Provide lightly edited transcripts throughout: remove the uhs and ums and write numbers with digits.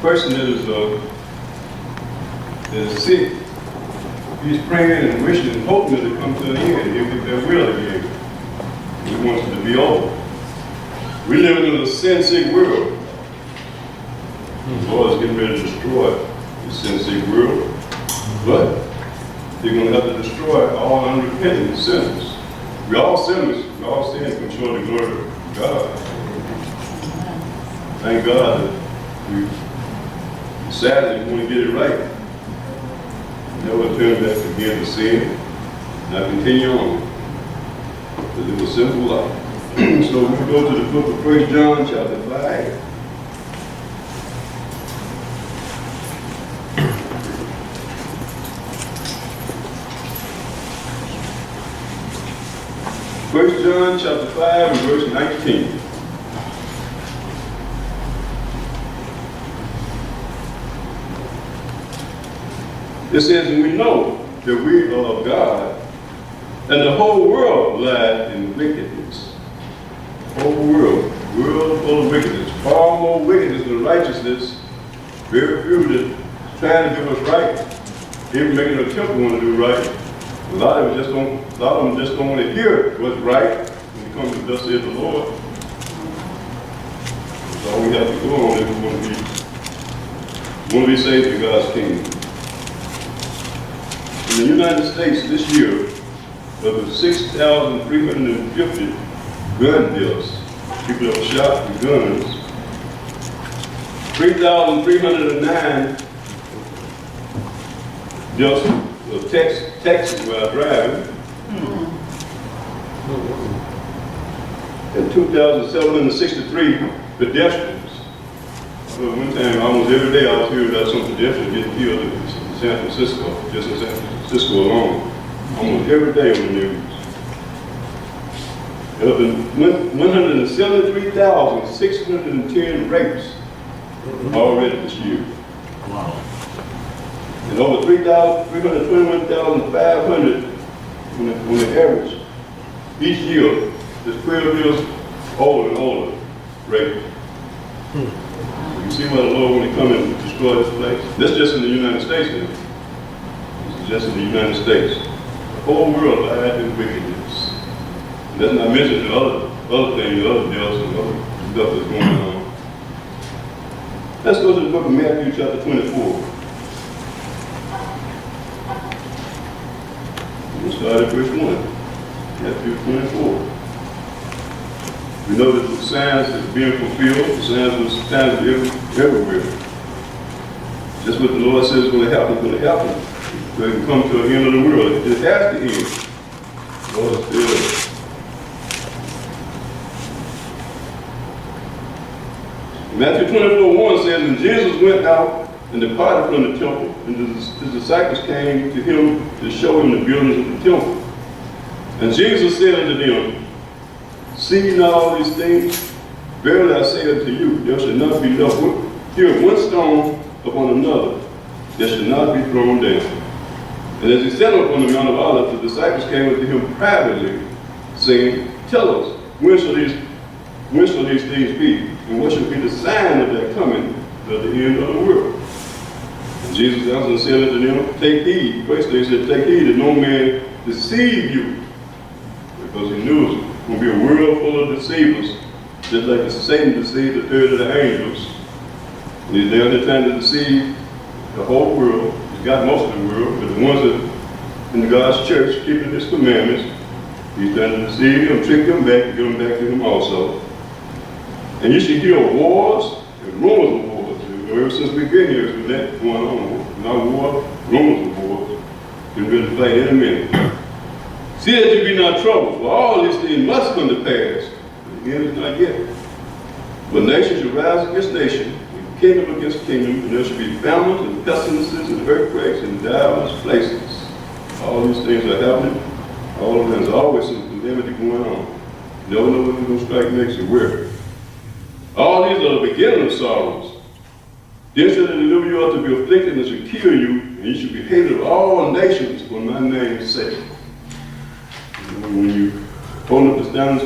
person is sick, he's praying and wishing and hoping that it comes to an end. He'll get their will again. He wants it to be over. We live in a sin-sick world. The Lord is getting ready to destroy the sin-sick world. But He's going to have to destroy all unrepentant sinners. We all sinners. We all sin and come short of the glory of God. Thank God that we sadly want to get it right. Never turn back again to sin. Now continue on to live a simple life. So we go to the book of 1 John chapter 5. First John chapter 5 and verse 19. It says, and we know that we are of God, and the whole world lies in wickedness. The whole world full of wickedness. Far more wickedness than righteousness. Very few that trying to do what's right, even making an attempt to want to do right. A lot of them just don't want to hear what's right when it comes to thus saith the Lord. That's all we have to go on if we want to be saved in God's kingdom. In the United States this year, there were 6,350 gun deaths. People that were shot with guns. 3,309 deaths of Texas while driving. And 2,763 pedestrians. Well, one time, almost every day, I was hearing about some pedestrians getting killed in San Francisco, just in San Francisco alone. Almost every day on the news. There have been 173,610 rapes already this year. Wow. And over 321,500 on the average each year is 12 years old and older raped. You see why the Lord when He come and destroy this place? That's just in the United States now. This is just in the United States. The whole world lies in wickedness. And that's not mentioning the other things, the other deaths and other stuff that's going on. Let's go to the book of Matthew chapter 24. We'll start at verse 1. Matthew 24. We know that the signs is being fulfilled, the signs are everywhere. Just what the Lord says is going to happen, so it can come to the end of the world. It has to end. The Lord is still. Matthew 24:1 says, and Jesus went out and departed from the temple, and his disciples came to him to show him the buildings of the temple. And Jesus said unto them, see ye not all these things? Verily I say unto you, there shall not be left here one stone upon another that shall not be thrown down. And as he sat upon the Mount of Olives, the disciples came unto him privately, saying, tell us, when shall these things be? And what shall be the sign of their coming at the end of the world? And Jesus answered and said unto them, take heed. Firstly, he said, take heed that no man deceive you. Because he knew it was going to be a world full of deceivers, just like Satan deceived a third of the angels. And he's there trying to deceive the whole world. He's got most of the world, but the ones that in God's church keeping his commandments, he's trying to deceive them, trick them back, and give them back to him also. And you should hear wars and rumors of wars. Ever since we've been here, it's been that going on. Not war, rumors of wars. Getting ready to fight any minute. See that you be not troubled, for all these things must come to pass. But the end is not yet. But nation shall rise against nation, and kingdom against kingdom, and there shall be famines and pestilences and earthquakes in diverse places. All these things are happening. All of them, there's always some calamity going on. You never know when it's going to strike next and where. All these are the beginning of sorrows. Then shall they deliver you up to be afflicted and shall kill you, and you shall be hated of all nations for my name's sake. When you hold up the standards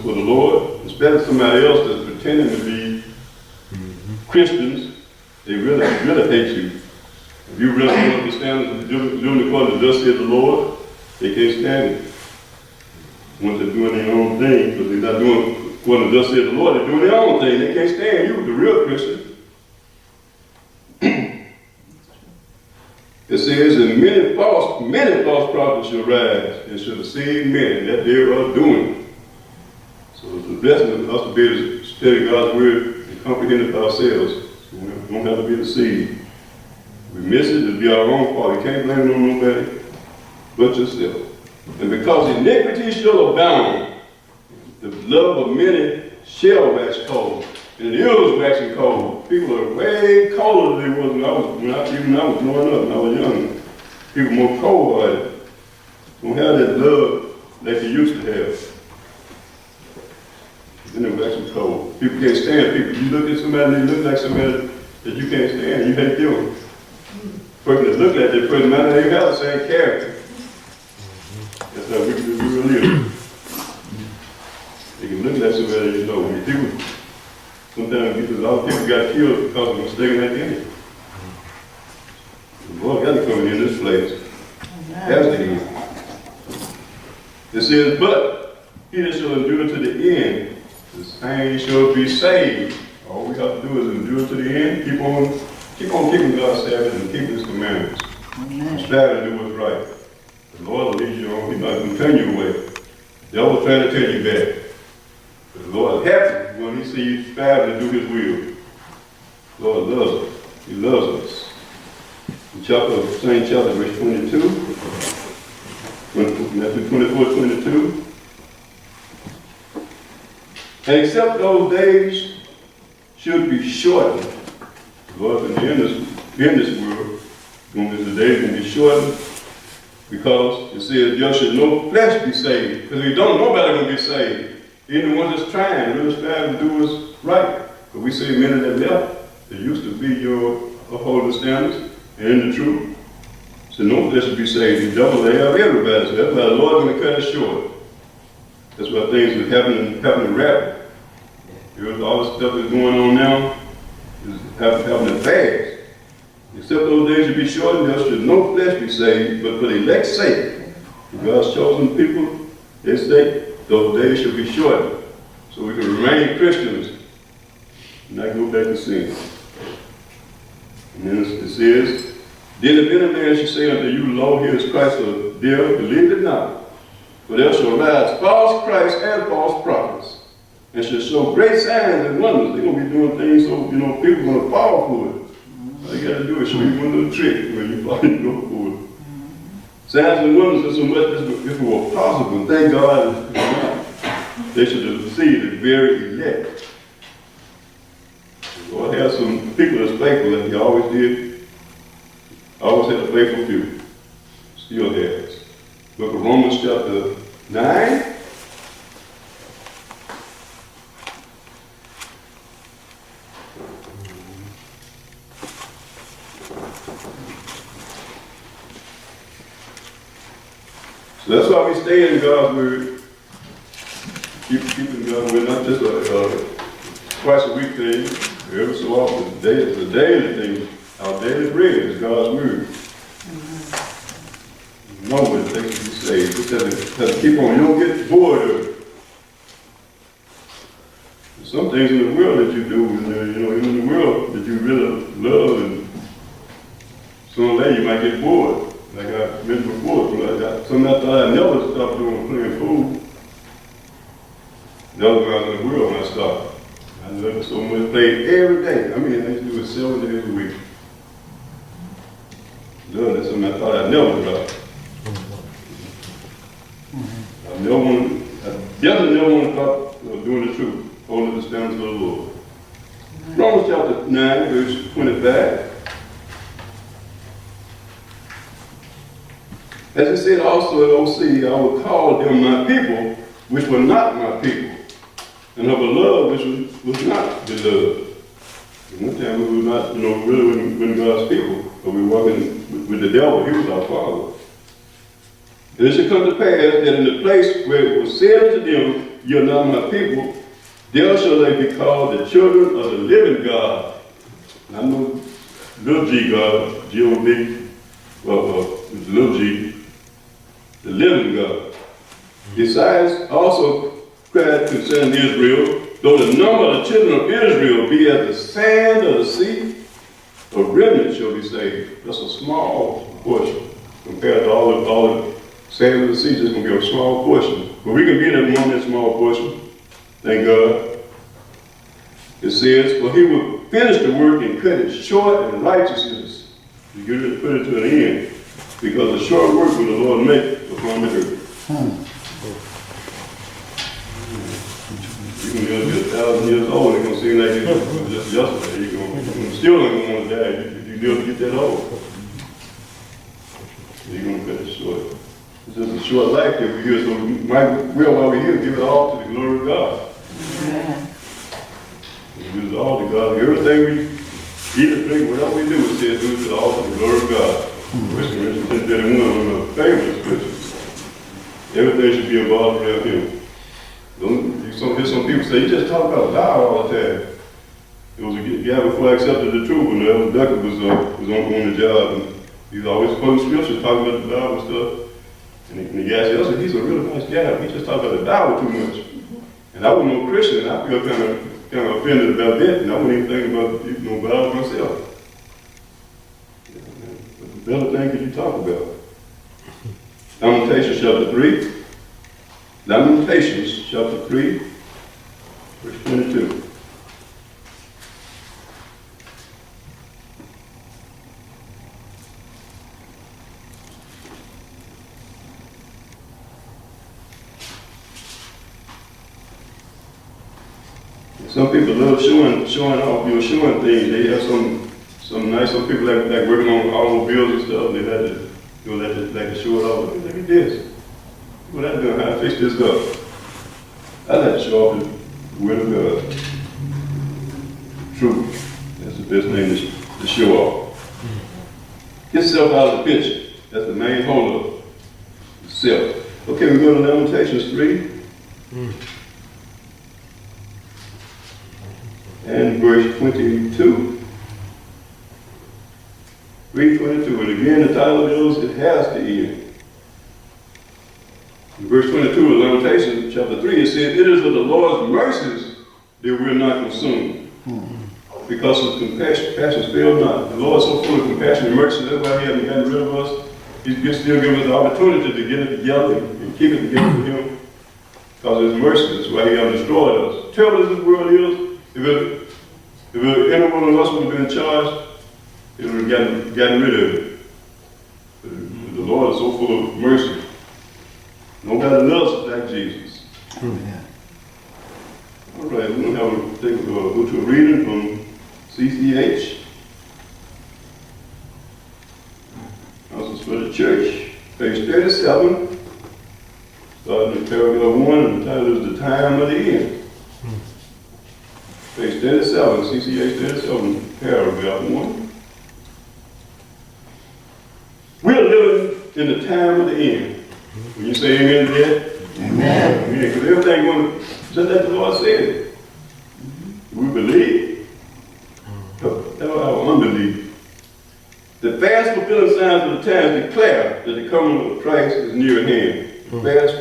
for the Lord, especially somebody else that's pretending to be Christians, They really hate you. If you really don't understand doing according to thus said the Lord, they can't stand it. Once they're doing their own thing, because they're not doing according to thus said the Lord, they're doing their own thing. They can't stand you, the real Christian. It says, and many false prophets shall rise and shall deceive many that they are doing. So it's a blessing of us to be able to study God's word and comprehend it ourselves. So we don't have to be deceived. We miss it, it'll be our own fault. You can't blame it on nobody but yourself. And because iniquity shall abound, the love of many shall wax cold. And it is waxing cold. People are way colder than they was when I was growing up, when I was young. People more cold-hearted. Don't have that love like they used to have. Then they're waxing cold. People can't stand people. You look at somebody and they look like somebody that you can't stand. You hate them. Person that look like that person might not even have the same character. That's how we really are. They can look like somebody you know. When people, sometimes a lot of people got killed because of mistaken identity. The Lord got to come in this place. That's the end. It says, but he that shall endure to the end, the same shall be saved. All we have to do is endure to the end. Keep on keeping God's Sabbath and keeping His commandments. Strive to do what's right. The Lord will lead you on. He's not going to turn you away. The devil will try to turn you back. But the Lord is happy when He sees you strive to do His will. The Lord loves us. He loves us. In same chapter, verse 22, Matthew 24:22. And except those days should be shortened. The Lord, in this world, the days will be shortened because it says, there should no flesh be saved. Because we don't know nobody going to be saved. Even the ones that's trying, really striving to do what's right. But we see many that left, that used to be your upholding standards and in the truth. So no flesh should be saved. The devil, they have everybody. So that's why the Lord's going to cut it short. That's why things are happening rapidly. All the stuff that's going on now is happening fast. Except those days should be shortened, there should no flesh be saved, but for the elect's sake, God's chosen people, His sake, those days should be shortened. So we can remain Christians and not go back to sin. And then it says, then if any man shall say unto you, Lo, here is Christ, or there, believe it not. For there shall rise false Christ and false prophets, and shall show great signs and wonders. They're going to be doing things so, people are going to fall for it. All you got to do is show you one little trick when you fall, you go for it. Signs and wonders are so much if it were possible. Thank God they should see the very elect. The Lord has some people that's faithful, like He always did. Always had a faithful few. Still has. Book of Romans chapter 9. So that's why we stay in God's word. Keeping God's word, not just a twice a week thing, every so often. It's a daily thing. Our daily bread is God's word. You know what it takes to be saved. Just have to keep on. You don't get bored of it. There's some things in the world that you do, even in the world that you really love, and sooner or later you might get bored. Like I mentioned before, something I thought I'd never stop doing, playing pool. The other guys in the world when I stopped. I loved it so much, played every day. I used to do it 7 days a week. That's something I thought I'd never drop. I definitely never want to stop doing the truth, holding the standards of the Lord. Romans chapter 9, verse 25. As it said also in OC, I will call them my people, which were not my people, and of a love which was not beloved. And one time we were not, really with God's people, but we were walking with the devil. He was our father. And it shall come to pass that in the place where it was said unto them, Ye are not my people, there shall they be called the children of the living God. And I know little g God, G-O-D, little g, the living God. Isaiah also cried concerning Israel, though the number of the children of Israel be as the sand of the sea, a remnant shall be saved. That's a small portion compared to all the sand of the sea. Just going to be a small portion. But we can be among that small portion. Thank God. It says, for he will finish the work and cut it short in righteousness. You get it, put it to an end. Because a short work will the Lord make upon the earth. You can live 1,000 years old, it's going to seem like it's just yesterday. You're still not going to want to die if you live to get that old. You're going to cut it short. It's just a short life that we're here, so we might will while we're here give it all to the glory of God. Amen. We give it all to God. Everything we eat and drink, whatever we do, it says do it to all to the glory of God. 1 Corinthians 10:31, one of the favorite scriptures. Everything should be involved around Him. Hear some people say, you just talk about God all the time. It was a guy before I accepted the truth when Elder Duckett was on the job, and he was always quoting scriptures, talking about the Bible and stuff. And the guy said, he's a really nice guy. He just talks about the Bible too much. And I wasn't no Christian, and I feel kind of offended about that, and I wasn't even thinking about the Bible myself. What better thing could you talk about? Lamentations chapter 3. Lamentations chapter 3, verse 22. Some people love showing off, showing things. They have some nice people like working on automobiles and stuff. They like to show it off. Look at this. What I do? How I fix this up? I like to show off the word of God. Truth. That's the best thing to show off. Get self out of the picture. That's the main hold up. Self. Okay, we go to Lamentations 3. And verse 22. 3:22. And again, the title of those, it has to end. In verse 22 of Lamentations, chapter 3, it says, it is of the Lord's mercies that we're not consumed. Because his compassions fail not. The Lord is so full of compassion and mercy, that's why he hasn't gotten rid of us. He's still giving us the opportunity to get it together and keep it together with him. Because of his mercy, that's why he hasn't destroyed us. Terrible as this world is, if any one of us would have been charged, it would have gotten rid of it. But the Lord is so full of mercy. Nobody loves like Jesus. Amen. All right, we're going to go to a reading from CCH. This is for the church, page 37, starting in paragraph 1, and the title is The Time of the End. Page 37, CCH 37, paragraph 1. We are living in the time of the end. When you say amen to that? Amen. Because everything going just like the Lord said. We believe. That's our unbelief. The fast fulfilling signs of the times declare that the coming of Christ is near at hand. The fast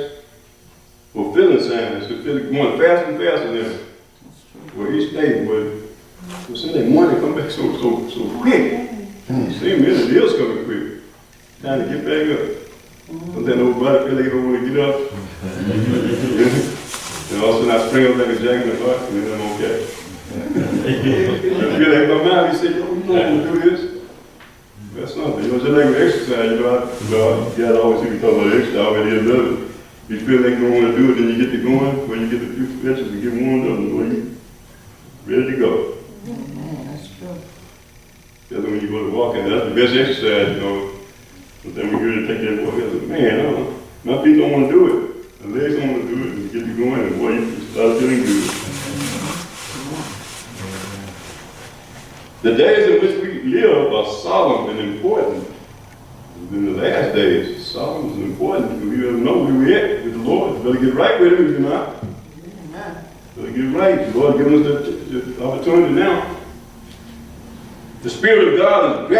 fulfilling signs, going fast and faster now. Well, each day, but Sunday morning come back so quick. See, man, it is coming quick. Time to get back up. Sometimes nobody feel like they don't want to get up. And all of a sudden I spring up like a jack in the box, and then I'm okay. I feel like my mind, he said, yo, you don't want to do this. That's something. Just like with exercise, you gotta always hear me talk about exercise, I already love it. You feel like you don't want to do it, then you get to going, when you get the few stretches and get warmed up, and you ready to go. That's true. That's when you go to walking, that's the best exercise, But then we're here to take that walk. I said, man, my feet don't want to do it. My legs don't want to do it. And get you going, and boy, you start feeling good. The days in which we live are solemn and important. In the last days, solemn and important. Because we don't know where we're at with the Lord. You better get right with him if you're not. Better get right. The Lord giving us the opportunity now. The Spirit of God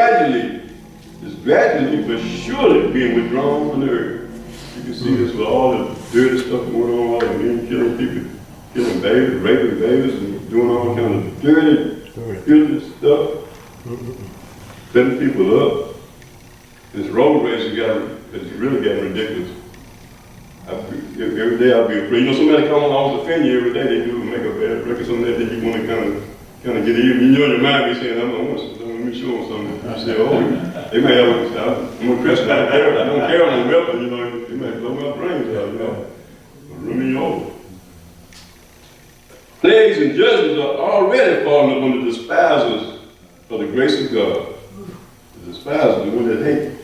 is gradually but surely being withdrawn from the earth. You can see this with all the dirty stuff going on, all the men killing people, killing babies, raping babies, and doing all kind of dirty, filthy stuff, setting people up. This road racing it's really getting ridiculous. Every day I'll be afraid. You know, somebody come along to offend you every day. They do make a bad record, something that you want to kind of get even. You know, in your mind, be saying, let me show them something. You say, oh, they may have I'm a Christian. I don't carry no weapon. You know, they may blow my brains out. You know, run me over. Plagues and judgments are already falling upon the despisers of the grace of God. The despisers, the ones that hate.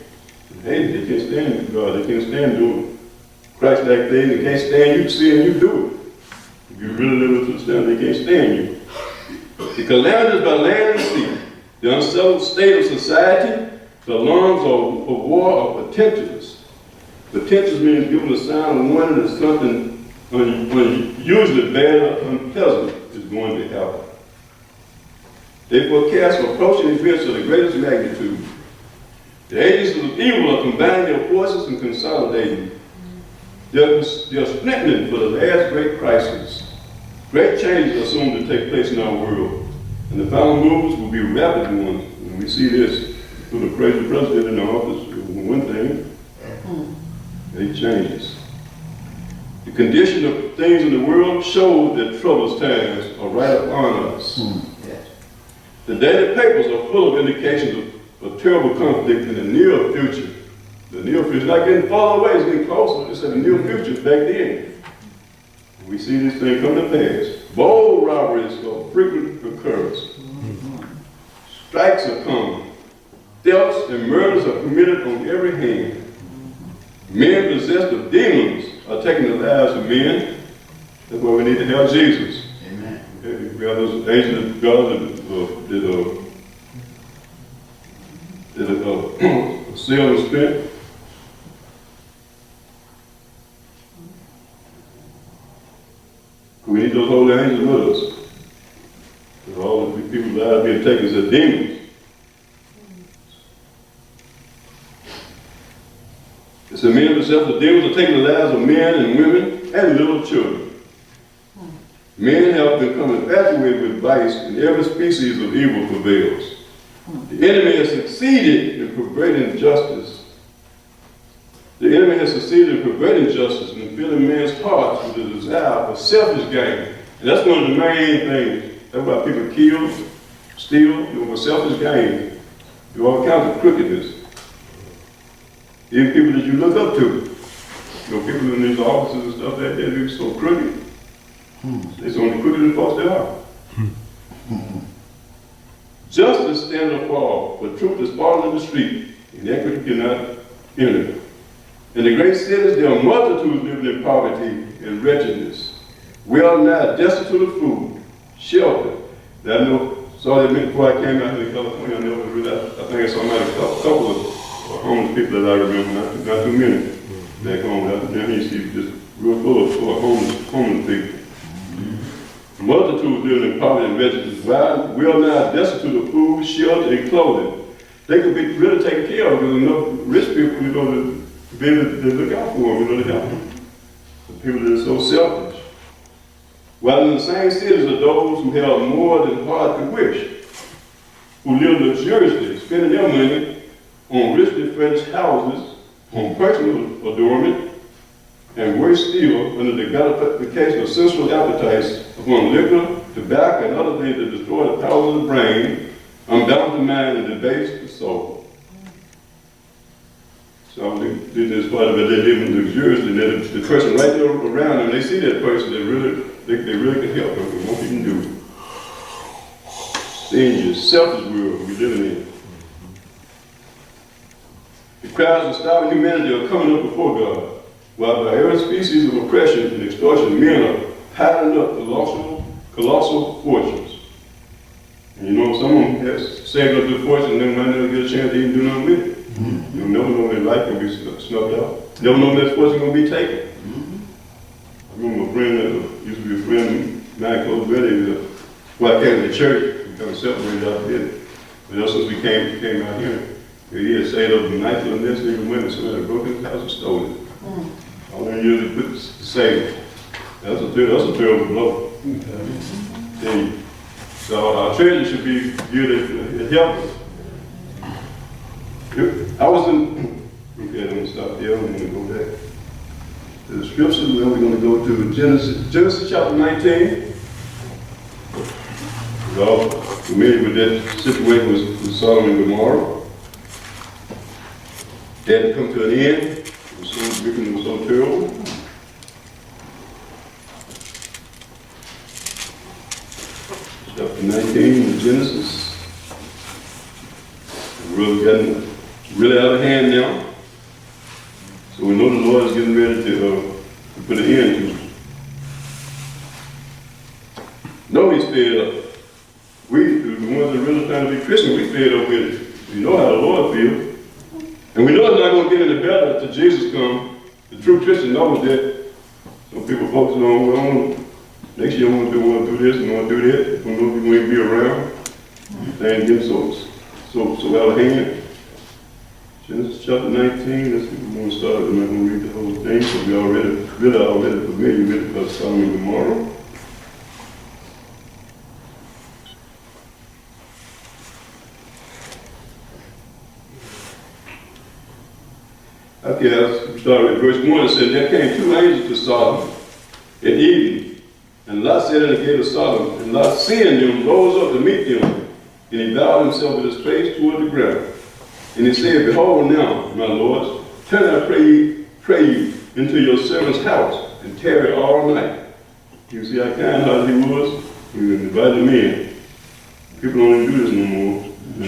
They can't stand God. They can't stand doing Christ-like things. They can't stand you seeing you do it. If you really live up to the standard, they can't stand you. The calamities by land and sea, the unsettled state of society, the alarms of war are portentous. Portentous means giving a sign of warning that something unusually bad or unpleasant is going to happen. They forecast approaching events of the greatest magnitude. The agencies of evil are combining their forces and consolidating. They are strengthening for the last great crisis. Great changes are soon to take place in our world, and the final movements will be rapid ones. And we see this through the crazy president in the office. One thing, they changes. The condition of things in the world shows that troublous times are right upon us. The daily papers are full of indications of terrible conflict in the near future. The near future is not getting far away, it's getting closer. It's in the near future back then. We see this thing come to pass. Bold robberies are frequent occurrence. Strikes are common. Thefts and murders are committed on every hand. Men possessed of demons are taking the lives of men. That's why we need to have Jesus. Amen. We have those angels of God that sail and spent. We need those holy angels with us. Because all the people's lives being taken as demons. It's the men possessed of demons are taking the lives of men and women and little children. Men have become infatuated with vice, and every species of evil prevails. The enemy has succeeded in perverting justice. The enemy has succeeded in perverting justice and filling men's hearts with a desire for selfish gain. And that's one of the main things. That's why people kill, steal, for selfish gain. Do all kinds of crookedness. Even people that you look up to. People in these offices and stuff like that, they're so crooked. They're so only crooked as folks they are. Justice stands or falls, but truth is falling in the street, and equity cannot enter. In the great cities, there are multitudes living in poverty and wretchedness. We are now destitute of food, shelter. I saw that before I came out here to California. I think I saw a couple of homeless people that I remember, not too many back home. Down here, you see just real full of homeless people. Multitudes living in poverty and wretchedness. We are now destitute of food, shelter, and clothing. They could be really taken care of because enough rich people, to be able to look out for them, to help them. The people that are so selfish. While in the same cities are those who have more than heart could wish, who live luxuriously, spending their money on richly furnished houses, on personal adornment, and worse still, under the gratification of sensual appetites upon liquor, tobacco, and other things that destroy the powers of the brain, unbalance the mind, and debase the soul. So this part of it, they live in luxuriously. The person right there around them, they see that person, they really can help them, but what you can do. Dangerous, selfish world we're living in. The crowds of starving humanity are coming up before God. While by every species of oppression and extortion, men are piling up colossal fortunes. And some of them have saved up their fortune and they might never get a chance to even do nothing with it. You never know when their life can be snuffed out. Never know when that fortune going to be taken. I remember a friend that used to be a friend of mine, close buddy, I came to church, we kind of separated out a bit. But ever since we came out here, he had saved up the night till the next even women, somebody broke his house and stole it. All them years to put to save it. That's a terrible blow. And so our treasure should be viewed as helpers. I was in, okay, I'm going to stop there. I'm going to go back to the scripture. Then we're going to go to Genesis chapter 19. We're all familiar with that situation with Sodom and Gomorrah. That had come to an end. It was so wicked, it was so terrible. Chapter 19 of Genesis. Really getting really out of hand now. So we know the Lord is getting ready to put an end to it. No, he's fed up. We, the ones that really trying to be Christian, we fed up with it. We know how the Lord feels. And we know it's not going to get any better until Jesus comes. The true Christian knows that. Some people focus on, well, next year I want to do this and I want to do that. I don't know if you're going to be around. Things get so out of hand. Genesis chapter 19, let's see, we're going to start. I'm not going to read the whole thing, so we're already familiar with it because Sodom and Gomorrah. Okay, let's start with verse 1. It said, there came two angels to Sodom at evening, and Lot sat in the gate of Sodom, and Lot, seeing them, rose up to meet them, and he bowed himself with his face toward the ground. And he said, behold now, my lords, turn I pray you into your servant's house, and tarry all night. You see how kind-hearted he was? He invited them in. People don't even do this no more. You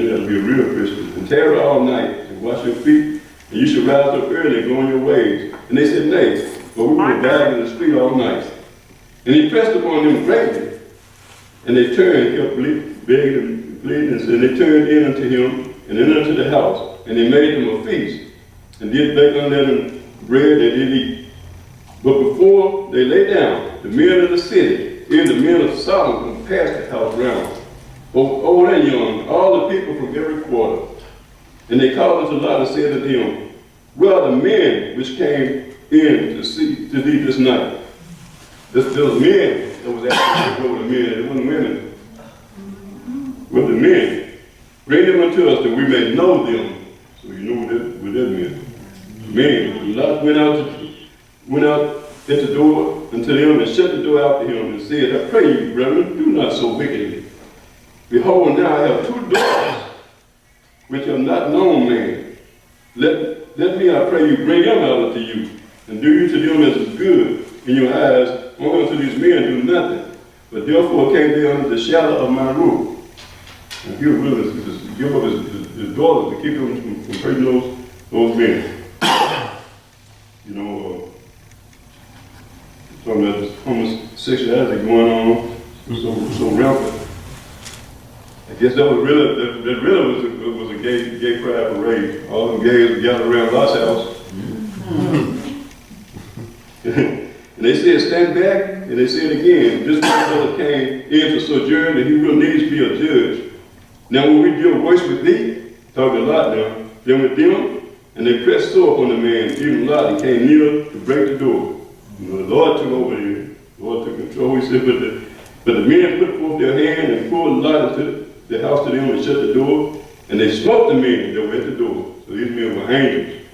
have to be a real Christian. And tarry all night, and wash your feet, and you should rise up early and go on your ways. And they said, nay, but we will die in the street all night. And he pressed upon them greatly. And they turned, kept begging and pleading, and they turned in unto him, and entered into the house, and they made them a feast, and did bake unto them bread, and did eat. But before they lay down, the men of the city, even the men of Sodom, passed the house round, both old and young, all the people from every quarter. And they called unto Lot and said unto him, where are the men which came in to thee this night? There was men that was actually the men, it wasn't women. With the men. Bring them unto us that we may know them. So you know what that meant. Men. Lot went out at the door unto them and shut the door after him and said, I pray you, brethren, do not so wickedly. Behold, now I have two daughters which are not known man. Let me, I pray you, bring them out unto you, and do you to them as is good in your eyes, only unto these men do nothing. But therefore came they under the shadow of my roof. And he was willing to give up his daughters to keep him from hurting those men. You know, talking about this homosexuality going on, so rampant. I guess that really was a gay pride parade. All them gays gathered around Lot's house. And they said, stand back, and they said again, this brother came in to sojourn, and he will needs to be a judge. Now when we deal worse with thee, talking a lot now, then with them, and they pressed so upon the man, even Lot, and came near to break the door. You know, the Lord took over here. The Lord took control. He said, but the men put forth their hand and pulled Lot into the house to them and shut the door, and they smote the men that were at the door. So these men were angels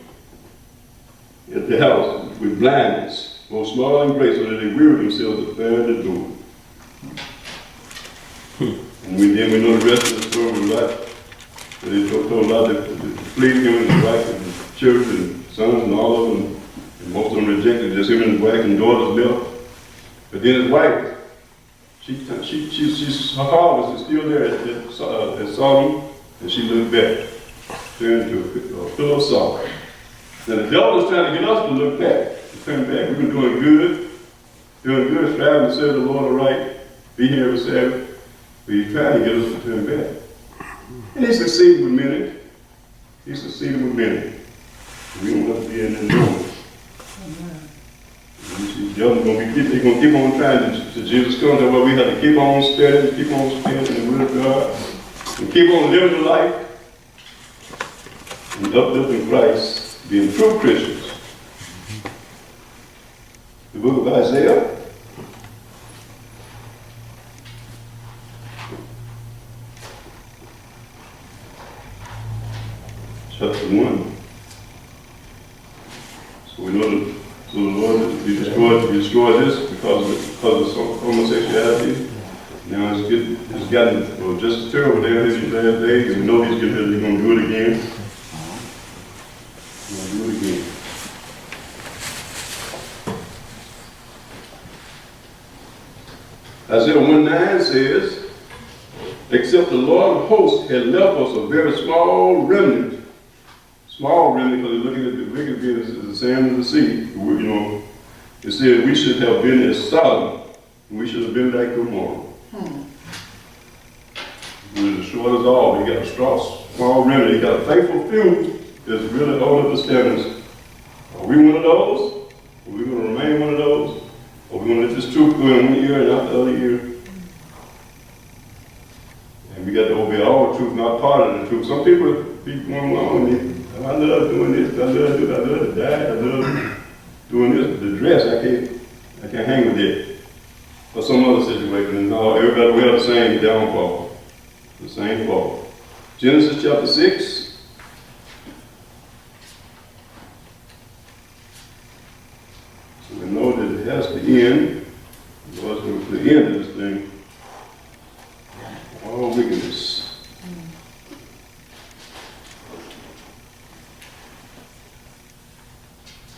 at the house with blindness, both small and great, so that they wearied themselves to find the door. And we know the rest of the story with Lot. They told Lot to flee him and his wife and his children and sons and all of them. And most of them rejected, just him and his wife and daughters left. But then his wife, her heart was still there at Sodom, and she looked back, turned to a pillow of salt. Now the devil was trying to get us to look back, to turn back. We've been doing good, striving to serve the Lord aright, be here every Sabbath. But he's trying to get us to turn back. And he succeeded with many. We don't have to be in the room. They're going to keep on trying to Jesus come. That's why we have to keep on studying the Word of God. and keep on living the life and uplifting Christ, being true Christians. The book of Isaiah, chapter 1. So we know that the Lord he destroyed this because of some homosexuality. Now it's gotten just as terrible there in these last days, and we know he's going to do it again. He's going to do it again. Isaiah 1:9 says, except the Lord of hosts had left us a very small remnant. Small remnant, because they're looking at the wicked being as the sand of the sea. You know, it said we should have been as Sodom, and we should have been like Gomorrah. He destroyed us all. He got a small remnant. He got a faithful few that's really hold up the standards. Are we one of those? Are we going to remain one of those? Or are we going to let this truth go in one ear and out the other ear? And we got to obey all the truth, not part of the truth. Some people going along with me. I love doing this. I love to die. I love doing this. The dress, I can't hang with it. Or some other situation. No, everybody will have the same downfall. The same fall. Genesis chapter 6. So we know that it has to end. The Lord's going to the end of this thing. All wickedness.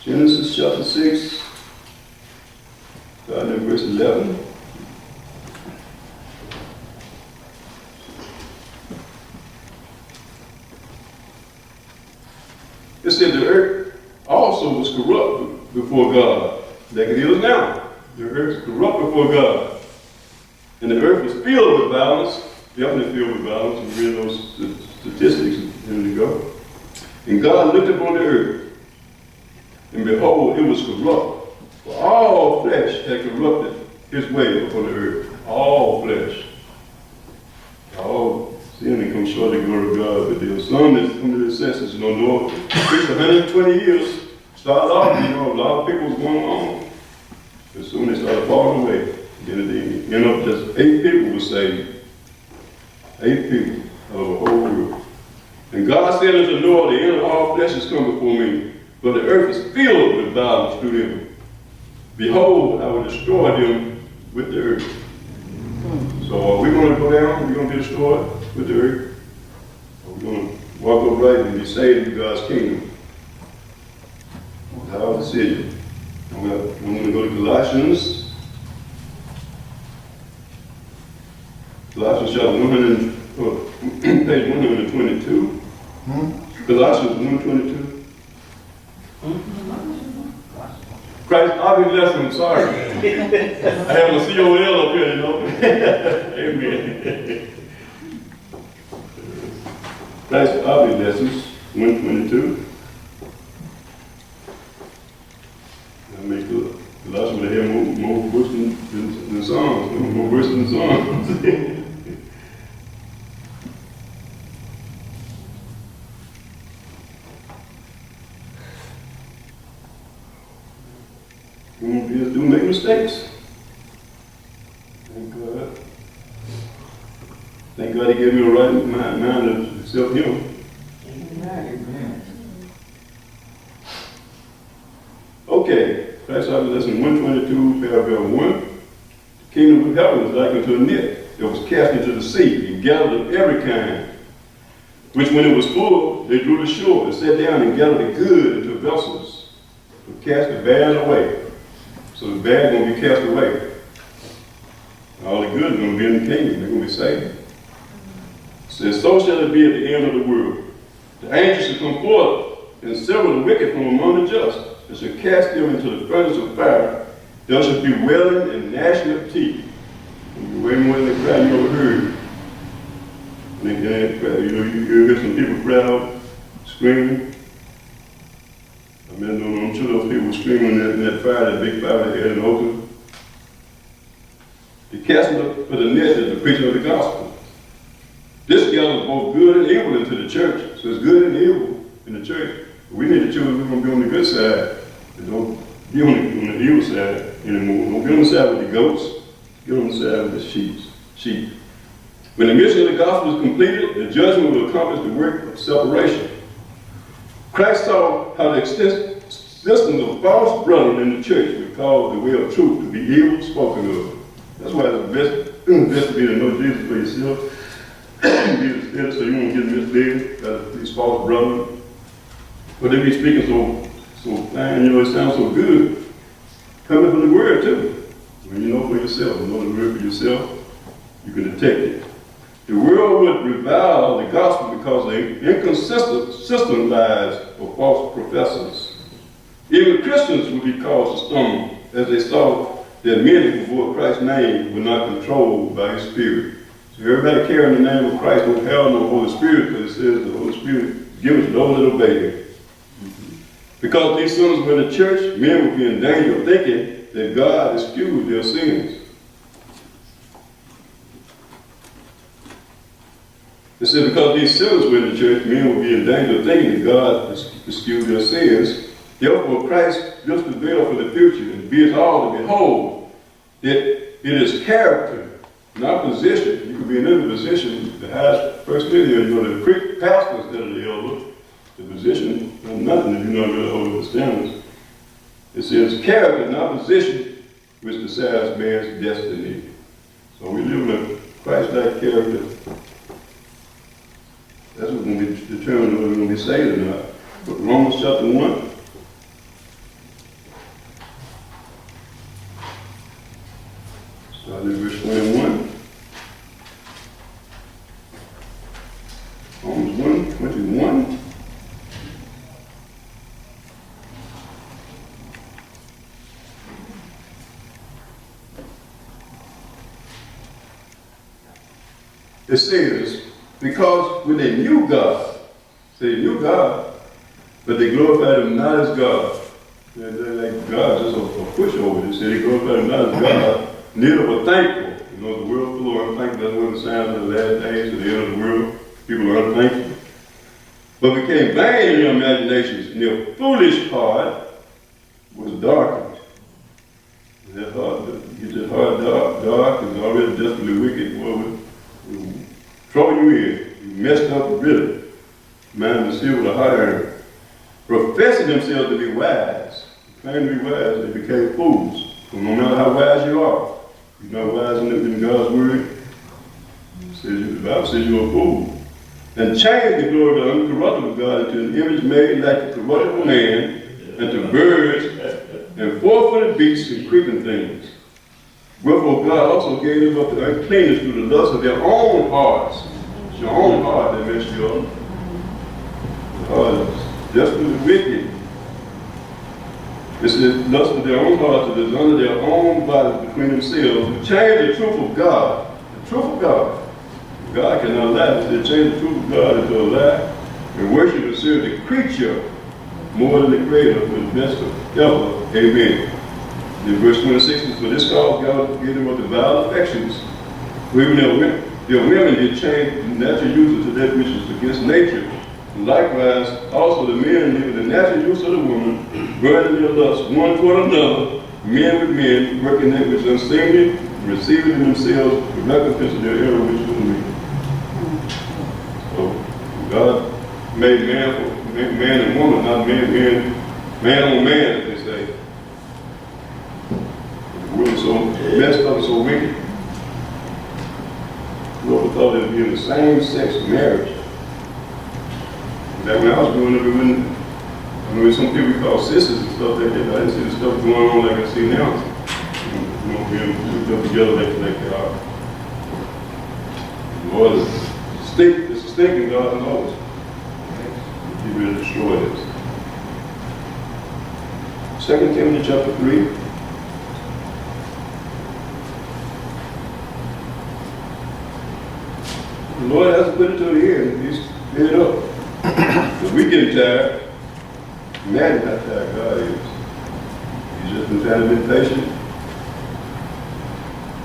Genesis chapter 6, starting in verse 11. It said the earth also was corrupt before God, like it is now. The earth is corrupt before God. And the earth was filled with violence, definitely filled with violence, and read those statistics a minute ago. And God looked upon the earth, and behold, it was corrupt. For all flesh had corrupted his way upon the earth. All flesh. All sin and come short of the glory of God. But there were some that come to their senses, Noah preached 120 years. Started off, a lot of people was going on. But soon they started falling away. Then just 8 people were saved. 8 people out of the whole world. And God said unto Noah, the end of all flesh is come before me. But the earth is filled with violence through them. Behold, I will destroy them with the earth. So are we going to go down? Are we going to be destroyed with the earth? Are we going to walk upright and be saved in God's kingdom? That's our decision. I'm going to go to Colossians. Colossians chapter 100, page 122. Colossians 122. Christ, I'll be blessed, I'm sorry. I have a COL up here, Amen. Christ, I'll be lessons, 122. I make Colossians right here more worse than Psalms, more worse than Psalms. We do make mistakes. Thank God. Thank God he gave me a right mind to accept him. Amen. Okay, Christ Bible lesson 122, paragraph 1. The kingdom of heaven is like unto a net that was cast into the sea and gathered of every kind, which when it was full, they drew to shore and sat down and gathered the good into vessels, to cast the bad away. So the bad is going to be cast away. All the good is going to be in the kingdom. They're going to be saved. It says, so shall it be at the end of the world. The angels shall come forth and sever the wicked from among the just, and shall cast them into the furnace of fire. There shall be wailing and gnashing of teeth. And way more than the cry you ever heard. And they cry. You hear some people cry out, screaming. I'm sure those people were screaming in that fire, that big fire they had in Oakland. The casting for the net is the preaching of the gospel. This gathers both good and evil into the church. So it's good and evil in the church. We need to choose we're going to be on the good side. And don't be on the evil side anymore. Don't be on the side with the goats. Get on the side with the sheep. When the mission of the gospel is completed, the judgment will accomplish the work of separation. Christ saw how the existence of false brethren in the church would cause the way of truth to be evil spoken of. That's why it's best to be to know Jesus for yourself. Jesus said it so you won't get misled by these false brethren. But they be speaking so fine, it sounds so good. Coming from the word too. When you know for yourself, you know the word for yourself, you can detect it. The world would revile the gospel because of inconsistent system lies of false professors. Even Christians would be caused to stumble as they saw that many who bore Christ's name were not controlled by his Spirit. So everybody carrying the name of Christ don't have no Holy Spirit, because it says the Holy Spirit is given to those that obey him. Because these sinners were in the church, men would be in danger of thinking that God excused their sins. It said because these sinners were in the church, men would be in danger of thinking that God excused their sins. Therefore, Christ lifts the veil for the future and bids all to behold that it is character, not position. You could be in any position. The highest person in here, the pastor instead of the elder. The position is nothing if you're not going to hold the standards. It says character, not position, which decides man's destiny. So we live in a Christ-like character. That's what's going to be determined whether we're going to be saved or not. But Romans chapter 1. Starting in verse 21. Romans 1:21. It says, because when they knew God, they knew God, but they glorified him not as God. They're like God, just a pushover. They said they glorified him not as God, neither were thankful. You know, the world full of unthankful. That's one of the signs of the last days, at the end of the world. People are unthankful. But became vain in their imaginations, and their foolish heart was darkened. That heart, get that heart dark, and already desperately wicked, will throw you in. You messed up really. Man was sealed with a hot iron. Professing themselves to be wise. Claiming to be wise, they became fools. So no matter how wise you are, you're not wise in God's word. The Bible says you're a fool. And changed the glory of the uncorruptible God into an image made like a corruptible man, and to birds, and four-footed beasts, and creeping things. Wherefore God also gave them up to uncleanness through the lust of their own hearts. It's your own heart that messed you up. The heart is desperately wicked. It's the lust of their own hearts that is under their own bodies between themselves, to change the truth of God. The truth of God. God cannot lie. They change the truth of God into a lie and worship and serve the creature more than the Creator, who is best of ever. Amen. In verse 26, for this cause God gave them up to vile affections. Even their women did change the natural uses to that which is against nature. And likewise, also the men living the natural use of the woman, burning their lust one toward another, men with men, working that which is unseemly, receiving in themselves the recompense of their error which was me. So God made man and woman, not man on man, as they say. The world is so messed up and so wicked. Whoever thought it would be in the same sex marriage. Back when I was growing up, I mean, some people call sisters and stuff like that. I didn't see the stuff going on like I see now. You know, being hooked up together like they are. Lord, it's a stinking God knows. He will destroy this. 2 Timothy chapter 3. The Lord hasn't put it to the end. He's made it up. But we get tired. Man is not tired. God is. He's just been trying to be patient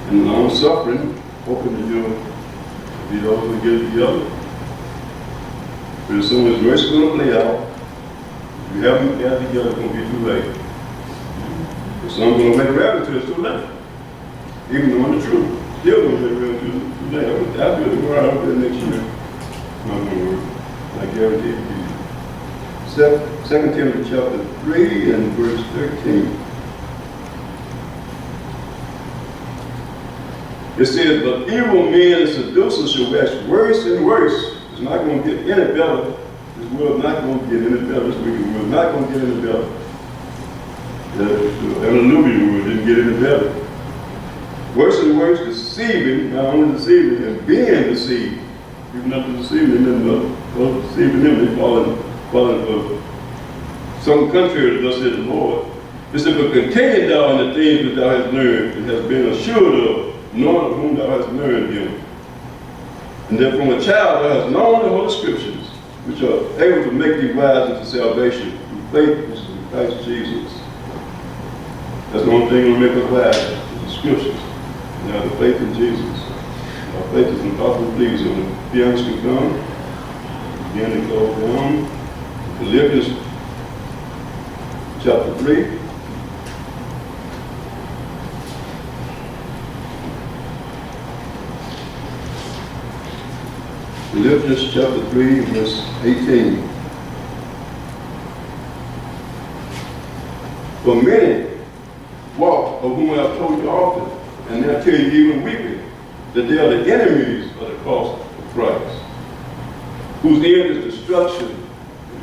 and long suffering, hoping that you'll Be those who get it together. But as soon as grace is going to play out, if you haven't got it together, it's going to be too late. But some going to make a reference to it's too late. Even knowing the truth, still going to make a reference to it's too late. I'll be able to go out there next year. Not going to work. I guarantee it to you. 2 Timothy chapter 3 and verse 13. It says, but evil men and seducers shall wax worse and worse. It's not going to get any better. This world not going to get any better. This wicked world not going to get any better. The Antediluvian world didn't get any better. Worse and worse, deceiving, not only deceiving, and being deceived. Even not deceiving them, but deceiving them, they falling for some country, thus said the Lord. It said, but continue thou in the things that thou hast learned and hast been assured of, knowing of whom thou hast learned them. And that from a child thou hast known the Holy Scriptures, which are able to make thee wise unto salvation through faith which is in Christ Jesus. That's the only thing that will make us wise, is the Scriptures. Now the faith in Jesus. Our faith is impossible to please him. The pianist can come, begin to go down. Philippians chapter 3. Philippians chapter 3, verse 18. For many walk, of whom I have told you often, and I tell you even weeping, that they are the enemies of the cross of Christ, whose end is destruction.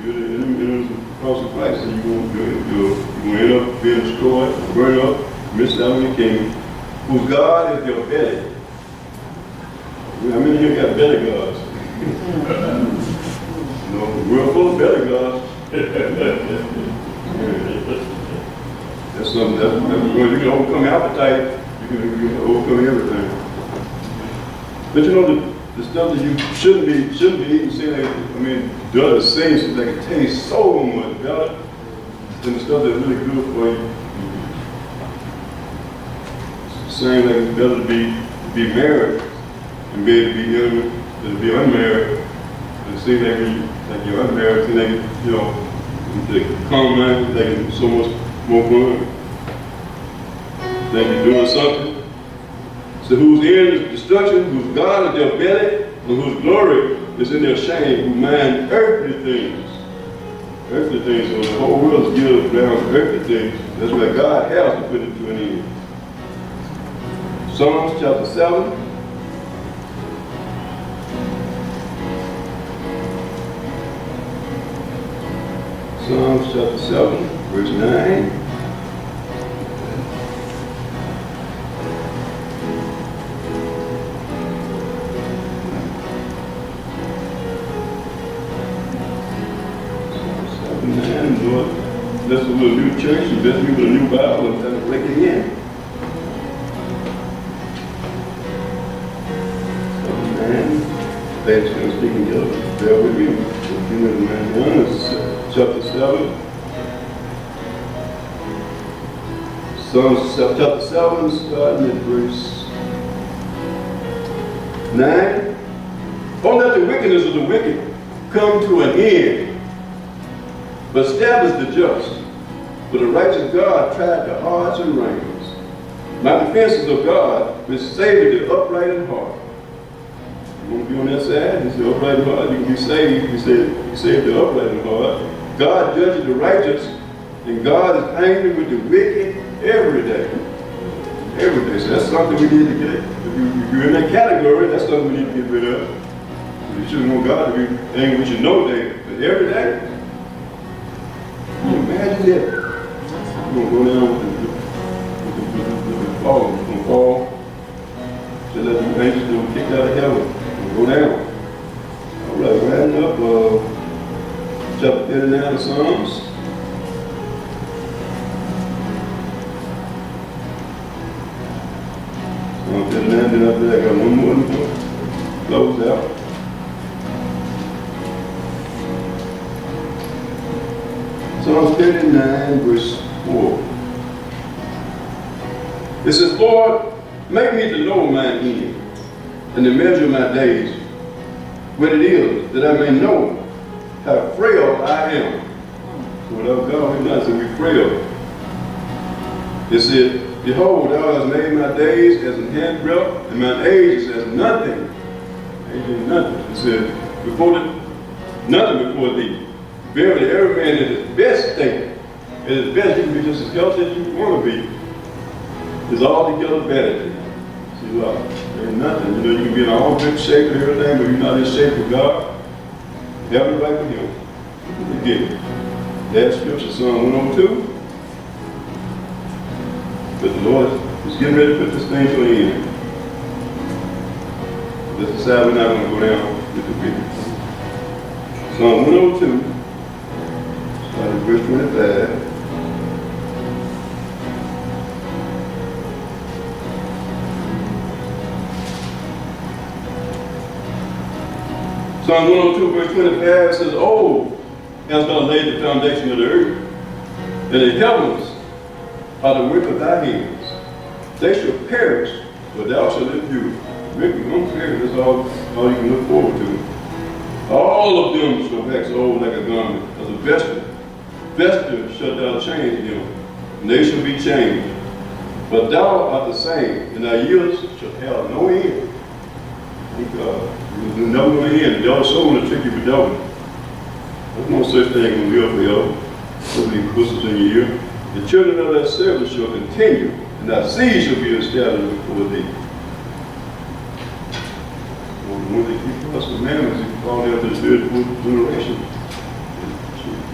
You're the enemies of the cross of Christ, and you're going to end up being destroyed, burned up, missed out in the kingdom, whose God is your belly. How many of you got belly gods? No, we're full of belly gods. That's something that's when you can overcome appetite, you can overcome everything. But you know the stuff that you shouldn't be eating, does seem like it tastes so much better than the stuff that's really good for you. It's the same like it's better to be married and be able to be young than to be unmarried. And it seems like when you're unmarried, it seems like, you know, the calm mind, like it's so much more fun. Like you're doing something. So whose end is destruction, whose God is their belly, and whose glory is in their shame, who mind earthly things. Earthly things, so the whole world is geared around earthly things. That's where God has to put it to an end. Psalms chapter 7. Psalms chapter 7, verse 9. Lord, bless us with a new church and bless me with a new Bible and let it break it in. Man, that's going to speak together. Bear with me. Chapter 7. Psalms chapter 7, starting at verse 9. Oh, let the wickedness of the wicked come to an end, but establish the just. For the righteous God tried the hearts and reins. My defense is of God, which saved the upright in heart. You want to be on that side? He said, upright in heart, you can be saved. He said, he saved the upright in heart. God judges the righteous, and God is angry with the wicked every day. Every day. So that's something we need to get. If you're in that category, that's something we need to get rid of. You shouldn't want God to be angry with you no day, but every day. Can you imagine that? You're going to go down with the fall. You're going to fall. Just let the angels get kicked out of heaven. Go down. All right, writing up chapter 39 of Psalms. Psalm 39, then after that, I got one more to close out. Psalm 39, verse 4. It says, Lord, make me to know mine end, and to measure my days. What it is, that I may know how frail I am. So without God, we're not to be frail. It said, behold, thou hast made my days as an handbreadth, and my age is as nothing. Age is nothing. It said, nothing before thee. Verily, every man in his best state, at his best, you can be just as healthy as you want to be. It's altogether vanity. See, look, there's nothing. You know, you can be in all good shape and everything, but you're not in shape with God. Have it right with Him. Again, that scripture, Psalm 102. But the Lord is getting ready to put this thing to an end. Let's decide we're not going to go down with the people. Psalm 102, starting at verse 25. Psalm 102, verse 25 says, oh, hast thou laid the foundation of the earth, and the heavens are the work of thy hands. They shall perish, but thou shalt endure. Rick, you're going to perish. That's all you can look forward to. All of them shall wax old like a garment, as a vesture. Vesture shalt thou change them, and they shall be changed. But thou art the same, and thy years shall have no end. Thank God. You're never going to end. The devil's so going to trick you with double. There's no such thing going to be up for you. So many whistles in your ear. The children of thy servants shall continue, and thy seed shall be established before thee. When they keep God's commandments, they call out to the third, fourth generation.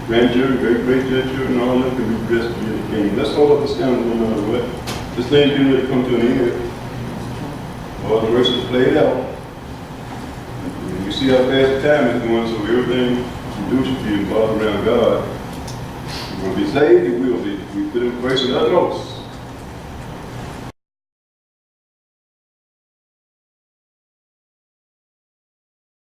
Grandchildren, great-grandchildren, all of them can be blessed to be in the kingdom. Let's hold up the standard no matter what. This thing's getting ready to come to an end. All the rest is played out. And you see how fast the time is going, so everything you do should be involved around God. You're going to be saved, you will be. We put in place in utmost.